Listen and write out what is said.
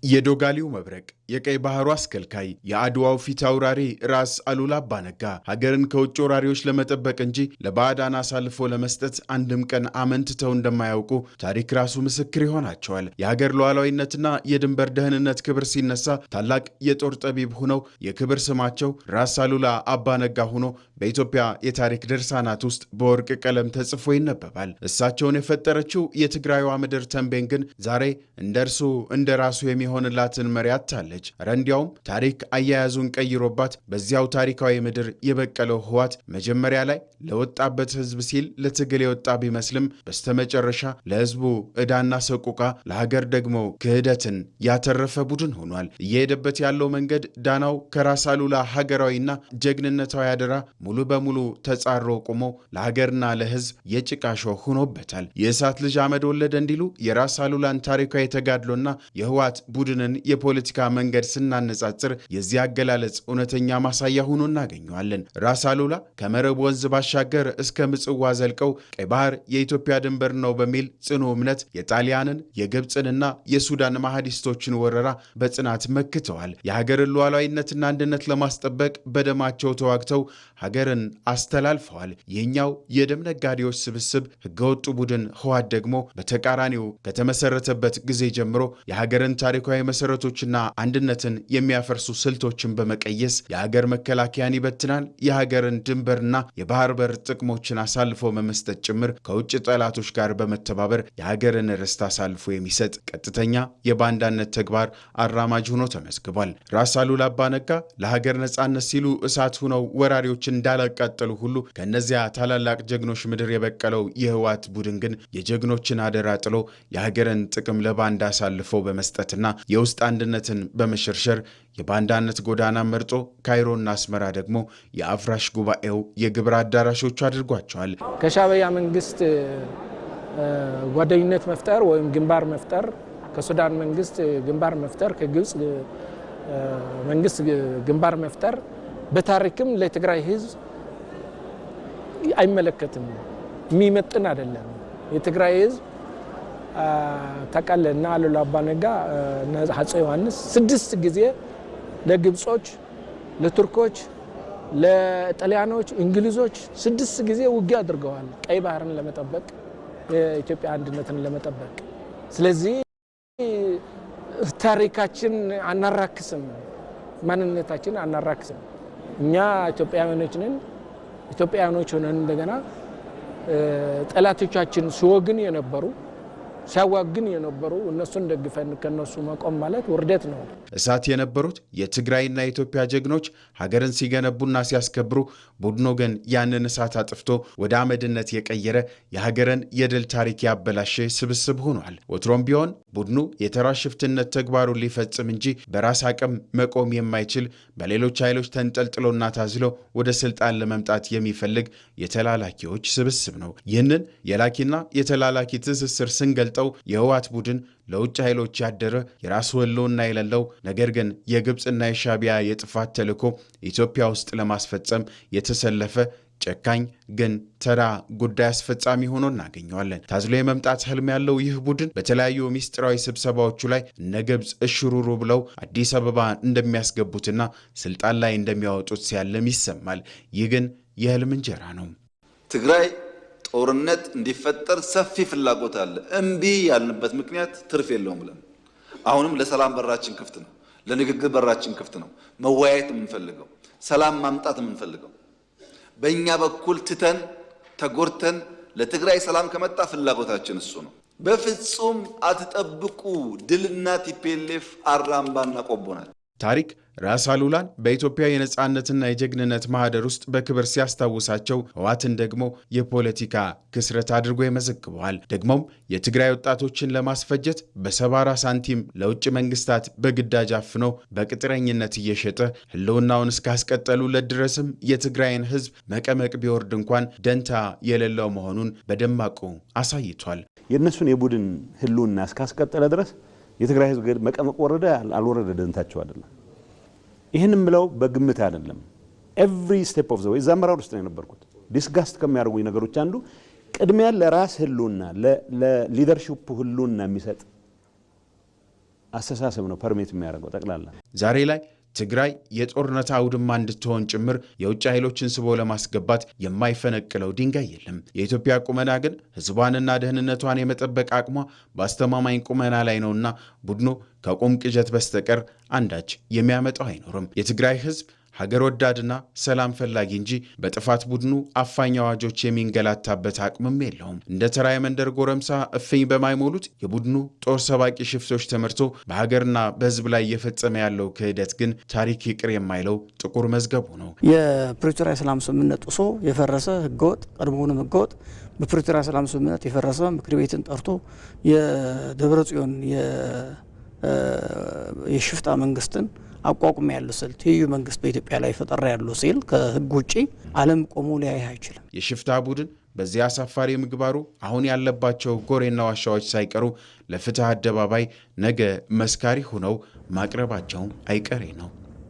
የዶጋሊው መብረቅ የቀይ ባህሩ አስከልካይ የአድዋው ፊት አውራሪ ራስ አሉላ አባ ነጋ ሀገርን ከውጭ ወራሪዎች ለመጠበቅ እንጂ ለባዕዳን አሳልፎ ለመስጠት አንድም ቀን አመንትተው እንደማያውቁ ታሪክ ራሱ ምስክር ይሆናቸዋል። የሀገር ሉዓላዊነትና የድንበር ደህንነት ክብር ሲነሳ ታላቅ የጦር ጠቢብ ሆነው የክብር ስማቸው ራስ አሉላ አባ ነጋ ሆኖ በኢትዮጵያ የታሪክ ድርሳናት ውስጥ በወርቅ ቀለም ተጽፎ ይነበባል። እሳቸውን የፈጠረችው የትግራይዋ ምድር ተንቤን ግን ዛሬ እንደርሱ እንደራሱ የሚሆንላትን መሪ አጥታለች። እንዲያውም ታሪክ አያያዙን ቀይሮባት በዚያው ታሪካዊ ምድር የበቀለው ህዋት መጀመሪያ ላይ ለወጣበት ህዝብ ሲል ለትግል የወጣ ቢመስልም በስተመጨረሻ ለህዝቡ ዕዳና ሰቁቃ ለሀገር ደግሞ ክህደትን ያተረፈ ቡድን ሆኗል። እየሄደበት ያለው መንገድ ዳናው ከራስ አሉላ ሀገራዊና ጀግንነታዊ አደራ ሙሉ በሙሉ ተጻሮ ቆሞ ለሀገርና ለህዝብ የጭቃሾ ሆኖበታል። የእሳት ልጅ አመድ ወለደ እንዲሉ የራስ አሉላን ታሪካዊ ተጋድሎና የህዋት ቡድንን የፖለቲካ መንገድ ስናነጻጽር የዚህ አገላለጽ እውነተኛ ማሳያ ሆኖ እናገኘዋለን። ራስ አሉላ ከመረብ ወንዝ ባሻገር እስከ ምጽዋ ዘልቀው ቀይ ባህር የኢትዮጵያ ድንበር ነው በሚል ጽኑ እምነት የጣሊያንን የግብፅንና የሱዳን ማህዲስቶችን ወረራ በጽናት መክተዋል። የሀገርን ሉዓላዊነትና አንድነት ለማስጠበቅ በደማቸው ተዋግተው ሀገርን አስተላልፈዋል። ይህኛው የደም ነጋዴዎች ስብስብ ህገወጡ ቡድን ህዋት ደግሞ በተቃራኒው ከተመሰረተበት ጊዜ ጀምሮ የሀገርን ታሪካዊ መሰረቶችና አንድነትን የሚያፈርሱ ስልቶችን በመቀየስ የሀገር መከላከያን ይበትናል። የሀገርን ድንበርና የባህር በር ጥቅሞችን አሳልፎ በመስጠት ጭምር ከውጭ ጠላቶች ጋር በመተባበር የሀገርን ርስት አሳልፎ የሚሰጥ ቀጥተኛ የባንዳነት ተግባር አራማጅ ሆኖ ተመዝግቧል። ራስ አሉላ አባ ነጋ ለሀገር ነጻነት ሲሉ እሳት ሆነው ወራሪዎችን እንዳላቃጠሉ ሁሉ ከነዚያ ታላላቅ ጀግኖች ምድር የበቀለው የህዋት ቡድን ግን የጀግኖችን አደራ ጥሎ የሀገርን ጥቅም ለባንዳ አሳልፎ በመስጠትና የውስጥ አንድነትን በመሸርሸር የባንዳነት ጎዳና መርጦ ካይሮና አስመራ ደግሞ የአፍራሽ ጉባኤው የግብር አዳራሾቹ አድርጓቸዋል። ከሻዕቢያ መንግስት ጓደኝነት መፍጠር ወይም ግንባር መፍጠር፣ ከሱዳን መንግስት ግንባር መፍጠር፣ ከግብፅ መንግስት ግንባር መፍጠር በታሪክም ለትግራይ ህዝብ አይመለከትም፣ የሚመጥን አይደለም። የትግራይ ህዝብ ታቃለና አሉላ አባ ነጋ እና አፄ ዮሐንስ 6 ጊዜ ለግብጾች፣ ለቱርኮች፣ ለጣሊያኖች፣ እንግሊዞች 6 ጊዜ ውጊያ አድርገዋል፣ ቀይ ባህርን ለመጠበቅ፣ የኢትዮጵያ አንድነትን ለመጠበቅ። ስለዚህ ታሪካችን አናራክስም፣ ማንነታችን አናራክስም። እኛ ኢትዮጵያውያኖች ነን። ኢትዮጵያውያኖች ሆነን እንደገና ጠላቶቻችን ሲወግን የነበሩ ሲያዋግን የነበሩ እነሱን ደግፈን ከነሱ መቆም ማለት ውርደት ነው። እሳት የነበሩት የትግራይና የኢትዮጵያ ጀግኖች ሀገርን ሲገነቡና ሲያስከብሩ፣ ቡድኑ ግን ያንን እሳት አጥፍቶ ወደ አመድነት የቀየረ የሀገርን የድል ታሪክ ያበላሸ ስብስብ ሆኗል። ወትሮም ቢሆን ቡድኑ የተራ ሽፍትነት ተግባሩን ሊፈጽም እንጂ በራስ አቅም መቆም የማይችል በሌሎች ኃይሎች ተንጠልጥሎና ታዝሎ ወደ ስልጣን ለመምጣት የሚፈልግ የተላላኪዎች ስብስብ ነው። ይህንን የላኪና የተላላኪ ትስስር ስንገልጠው የህዋት ቡድን ለውጭ ኃይሎች ያደረ የራሱ ህልውና የሌለው ነገር ግን የግብፅና የሻዕቢያ የጥፋት ተልዕኮ ኢትዮጵያ ውስጥ ለማስፈጸም የተሰለፈ ጨካኝ ግን ተራ ጉዳይ አስፈጻሚ ሆኖ እናገኘዋለን። ታዝሎ የመምጣት ህልም ያለው ይህ ቡድን በተለያዩ ሚስጥራዊ ስብሰባዎቹ ላይ እነ ግብፅ እሽሩሩ ብለው አዲስ አበባ እንደሚያስገቡትና ስልጣን ላይ እንደሚያወጡት ሲያለም ይሰማል። ይህ ግን የህልም እንጀራ ነው። ትግራይ ጦርነት እንዲፈጠር ሰፊ ፍላጎት አለ። እምቢ ያልንበት ምክንያት ትርፍ የለውም ብለን አሁንም ለሰላም በራችን ክፍት ነው፣ ለንግግር በራችን ክፍት ነው። መወያየት የምንፈልገው ሰላም ማምጣት የምንፈልገው በእኛ በኩል ትተን ተጎርተን ለትግራይ ሰላም ከመጣ ፍላጎታችን እሱ ነው። በፍጹም አትጠብቁ። ድልና ቲፒኤልኤፍ አራምባና ቆቦናል። ታሪክ ራስ አሉላን በኢትዮጵያ የነጻነትና የጀግንነት ማህደር ውስጥ በክብር ሲያስታውሳቸው፣ ህዋትን ደግሞ የፖለቲካ ክስረት አድርጎ ይመዘግበዋል። ደግሞም የትግራይ ወጣቶችን ለማስፈጀት በሰባራ ሳንቲም ለውጭ መንግስታት በግዳጅ አፍኖ በቅጥረኝነት እየሸጠ ህልውናውን እስካስቀጠሉለት ድረስም የትግራይን ህዝብ መቀመቅ ቢወርድ እንኳን ደንታ የሌለው መሆኑን በደማቁ አሳይቷል። የእነሱን የቡድን ህልውና እስካስቀጠለ ድረስ የትግራይ ህዝብ መቀመቅ ወረደ አልወረደ ደንታቸው አይደለም። ይህንም ብለው በግምት አይደለም። ኤቭሪ ስቴፕ ኦፍ ዘ ዌይ ዛምራው ውስጥ ነው የነበርኩት። ዲስጋስት ከሚያደርጉኝ ነገሮች አንዱ ቅድሚያ ለራስ ህልውና ለሊደርሺፕ ህልውና የሚሰጥ አስተሳሰብ ነው ፐርሚት የሚያደርገው ጠቅላላ። ዛሬ ላይ ትግራይ የጦርነት አውድማ እንድትሆን ጭምር የውጭ ኃይሎችን ስቦ ለማስገባት የማይፈነቅለው ድንጋይ የለም። የኢትዮጵያ ቁመና ግን ሕዝቧንና ደህንነቷን የመጠበቅ አቅሟ በአስተማማኝ ቁመና ላይ ነውና ቡድኑ ከቁም ቅዠት በስተቀር አንዳች የሚያመጣው አይኖርም። የትግራይ ሕዝብ ሀገር ወዳድና ሰላም ፈላጊ እንጂ በጥፋት ቡድኑ አፋኝ አዋጆች የሚንገላታበት አቅምም የለውም። እንደ ተራ የመንደር ጎረምሳ እፍኝ በማይሞሉት የቡድኑ ጦር ሰባቂ ሽፍቶች ተመርቶ በሀገርና በሕዝብ ላይ እየፈጸመ ያለው ክህደት ግን ታሪክ ይቅር የማይለው ጥቁር መዝገቡ ነው። የፕሪቶሪያ ሰላም ስምምነት ጥሶ የፈረሰ ህገወጥ ቀድሞውንም ህገወጥ በፕሪቶሪያ ሰላም ስምምነት የፈረሰ ምክር ቤትን ጠርቶ የደብረጽዮን የሽፍታ መንግስትን አቋቁም ያለው ስል ትይዩ መንግስት በኢትዮጵያ ላይ ፈጠራ ያለው ሲል ከህግ ውጪ ዓለም ቆሞ ሊያይ አይችልም። የሽፍታ ቡድን በዚህ አሳፋሪ ምግባሩ አሁን ያለባቸው ጎሬና ዋሻዎች ሳይቀሩ ለፍትህ አደባባይ ነገ መስካሪ ሆነው ማቅረባቸው አይቀሬ ነው።